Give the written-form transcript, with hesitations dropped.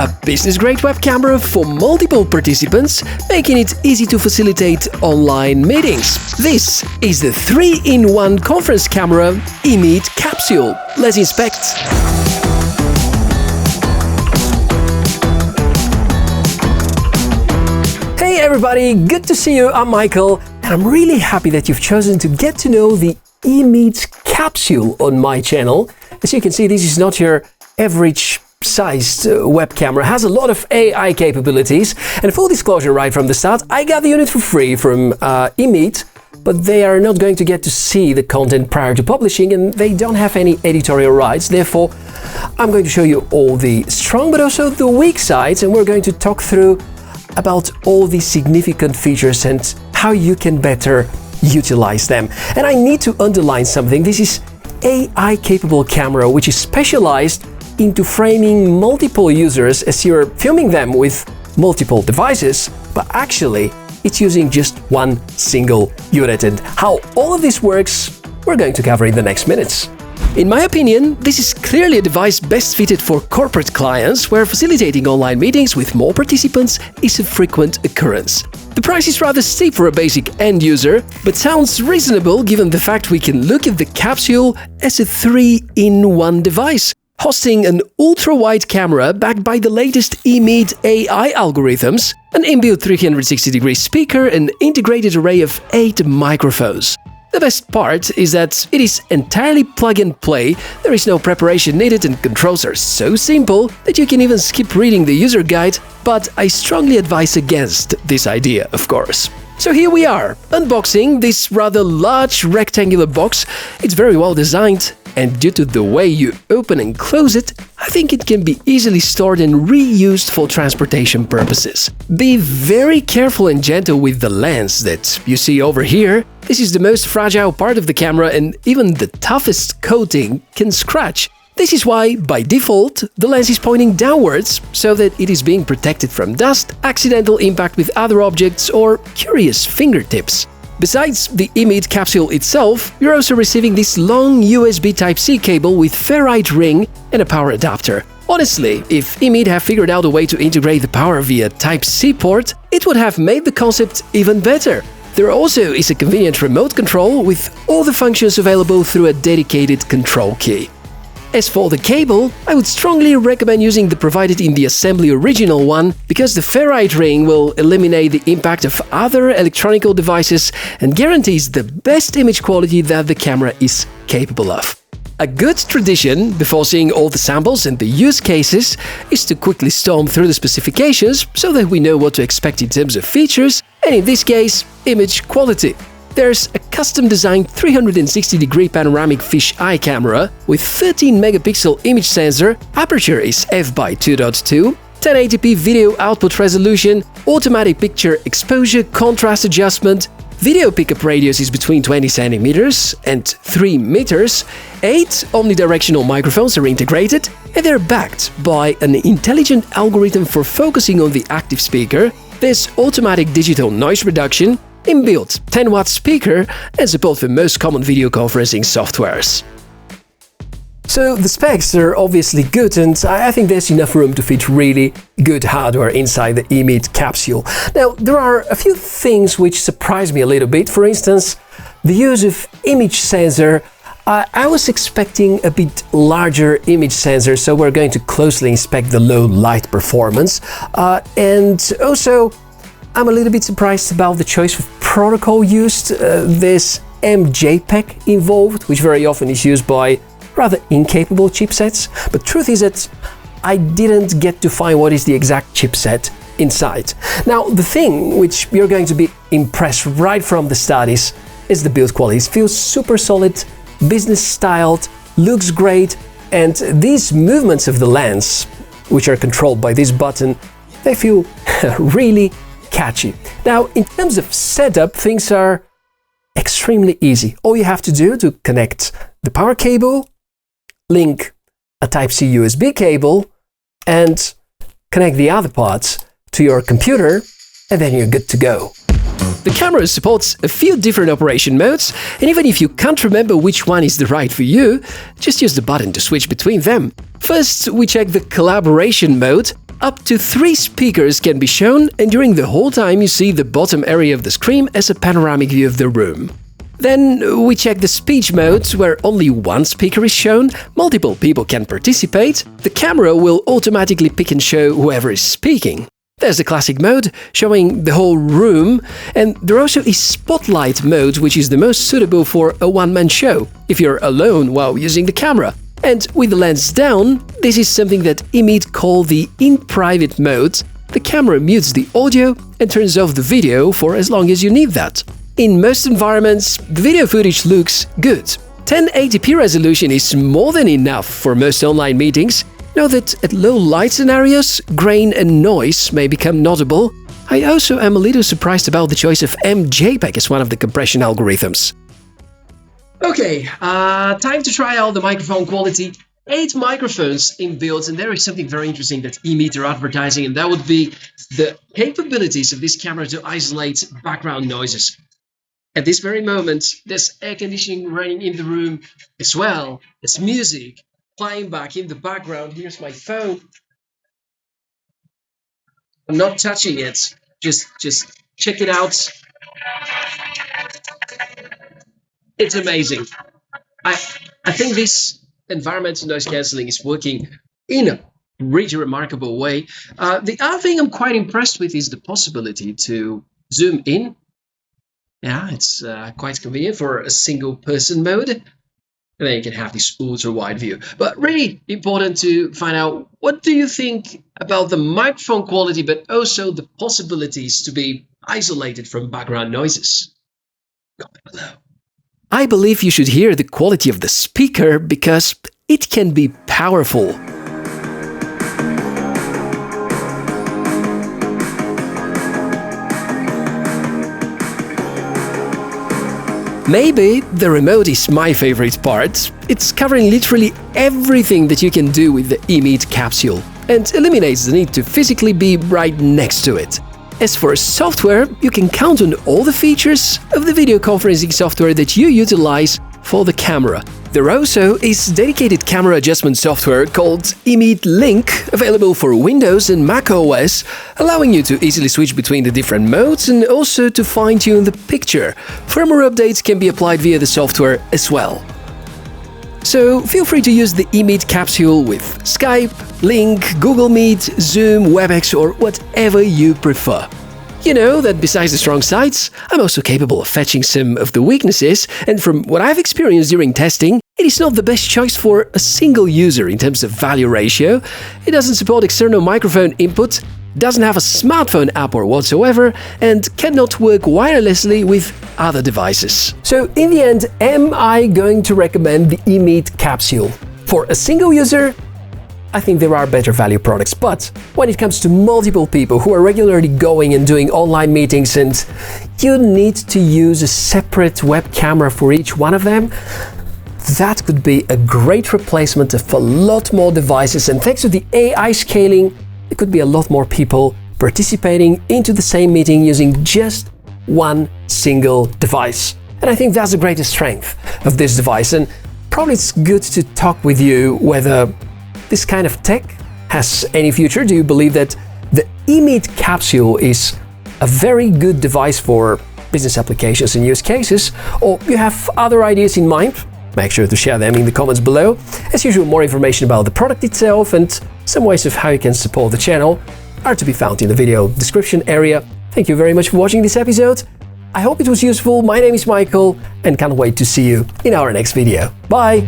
a business-grade web camera for multiple participants, making it easy to facilitate online meetings. This is the 3-in-1 conference camera Emeet Capsule. Let's inspect. Hey everybody, good to see you. I'm Michael, and I'm really happy that you've chosen to get to know the Emeet Capsule on my channel. As you can see, this is not your average sized web camera. It has a lot of AI capabilities, and full disclosure right from the start, I got the unit for free from Emeet, but they are not going to get to see the content prior to publishing, and they don't have any editorial rights. Therefore, I'm going to show you all the strong but also the weak sides, and we're going to talk through about all the significant features and how you can better utilize them. And I need to underline something. This is AI-capable camera, which is specialized into framing multiple users as you're filming them with multiple devices, but actually it's using just one single unit. And how all of this works, we're going to cover in the next minutes. In my opinion, this is clearly a device best fitted for corporate clients, where facilitating online meetings with more participants is a frequent occurrence. The price is rather steep for a basic end user, but sounds reasonable given the fact we can look at the Capsule as a 3-in-1 device, hosting an ultra-wide camera backed by the latest Emeet AI algorithms, an inbuilt 360-degree speaker, and integrated array of 8 microphones. The best part is that it is entirely plug-and-play, there is no preparation needed, and controls are so simple that you can even skip reading the user guide, but I strongly advise against this idea, of course. So here we are, unboxing this rather large rectangular box. It's very well designed, and due to the way you open and close it, I think it can be easily stored and reused for transportation purposes. Be very careful and gentle with the lens that you see over here. This is the most fragile part of the camera, and even the toughest coating can scratch. This is why, by default, the lens is pointing downwards, so that it is being protected from dust, accidental impact with other objects, or curious fingertips. Besides the Emeet Capsule itself, you're also receiving this long USB Type-C cable with ferrite ring and a power adapter. Honestly, if Emeet have figured out a way to integrate the power via Type-C port, it would have made the concept even better. There also is a convenient remote control with all the functions available through a dedicated control key. As for the cable, I would strongly recommend using the provided in the assembly original one, because the ferrite ring will eliminate the impact of other electronic devices and guarantees the best image quality that the camera is capable of. A good tradition, before seeing all the samples and the use cases, is to quickly storm through the specifications so that we know what to expect in terms of features, and in this case, image quality. There's a custom-designed 360-degree panoramic fisheye camera with 13-megapixel image sensor, aperture is f/2.2, 1080p video output resolution, automatic picture exposure contrast adjustment, video pickup radius is between 20 centimeters and 3 meters, 8 omnidirectional microphones are integrated, and they're backed by an intelligent algorithm for focusing on the active speaker. There's automatic digital noise reduction, inbuilt 10-watt speaker, and support for most common video conferencing softwares. So the specs are obviously good, and I think there's enough room to fit really good hardware inside the Emeet Capsule. Now, there are a few things which surprise me a little bit. For instance, the use of image sensor. I was expecting a bit larger image sensor, so we're going to closely inspect the low light performance. And also, I'm a little bit surprised about the choice of protocol used. There's MJPEG involved, which very often is used by rather incapable chipsets. But truth is that I didn't get to find what is the exact chipset inside. Now, the thing which you're going to be impressed right from the start is the build quality. It feels super solid, business styled, looks great, and these movements of the lens, which are controlled by this button, they feel really catchy. Now, in terms of setup, things are extremely easy. All you have to do to connect the power cable, link a Type-C USB cable, and connect the other parts to your computer, and then you're good to go. The camera supports a few different operation modes, and even if you can't remember which one is the right for you, just use the button to switch between them. First, we check the collaboration mode. Up to 3 speakers can be shown, and during the whole time you see the bottom area of the screen as a panoramic view of the room. Then we check the speech mode, where only one speaker is shown, multiple people can participate, the camera will automatically pick and show whoever is speaking. There's the classic mode, showing the whole room, and there also is spotlight mode, which is the most suitable for a one-man show, if you're alone while using the camera. And with the lens down, this is something that Emeet call the in-private mode. The camera mutes the audio and turns off the video for as long as you need that. In most environments, the video footage looks good. 1080p resolution is more than enough for most online meetings. Know that at low light scenarios, grain and noise may become notable. I also am a little surprised about the choice of MJPEG as one of the compression algorithms. Okay, time to try out the microphone quality. 8 microphones inbuilt, and there is something very interesting that Emeet are advertising, and that would be the capabilities of this camera to isolate background noises. At this very moment, there's air conditioning running in the room as well as music playing back in the background. Here's my phone. I'm not touching it. Just check it out. It's amazing. I think this environmental noise cancelling is working in a really remarkable way. The other thing I'm quite impressed with is the possibility to zoom in. Yeah, it's quite convenient for a single person mode. And then you can have this ultra wide view. But really important to find out, what do you think about the microphone quality, but also the possibilities to be isolated from background noises? Comment below. I believe you should hear the quality of the speaker because it can be powerful. Maybe the remote is my favorite part. It's covering literally everything that you can do with the Emeet Capsule and eliminates the need to physically be right next to it. As for software, you can count on all the features of the video conferencing software that you utilize for the camera. There also is dedicated camera adjustment software called Emeet Link, available for Windows and Mac OS, allowing you to easily switch between the different modes and also to fine-tune the picture. Firmware updates can be applied via the software as well. So feel free to use the Emeet Capsule with Skype, Link, Google Meet, Zoom, WebEx or whatever you prefer. You know that besides the strong sides, I'm also capable of fetching some of the weaknesses, and from what I've experienced during testing, it is not the best choice for a single user in terms of value ratio. It doesn't support external microphone input, doesn't have a smartphone app or whatsoever, and cannot work wirelessly with other devices. So in the end, am I going to recommend the Emeet Capsule? For a single user, I think there are better value products, but when it comes to multiple people who are regularly going and doing online meetings and you need to use a separate web camera for each one of them, that could be a great replacement of a lot more devices, and thanks to the AI scaling, there could be a lot more people participating into the same meeting using just one single device. And I think that's the greatest strength of this device, and probably it's good to talk with you whether this kind of tech has any future. Do you believe that the Emeet Capsule is a very good device for business applications and use cases, or you have other ideas in mind? Make sure to share them in the comments below. As usual, more information about the product itself and some ways of how you can support the channel are to be found in the video description area. Thank you very much for watching this episode. I hope it was useful. My name is Michael and can't wait to see you in our next video. Bye!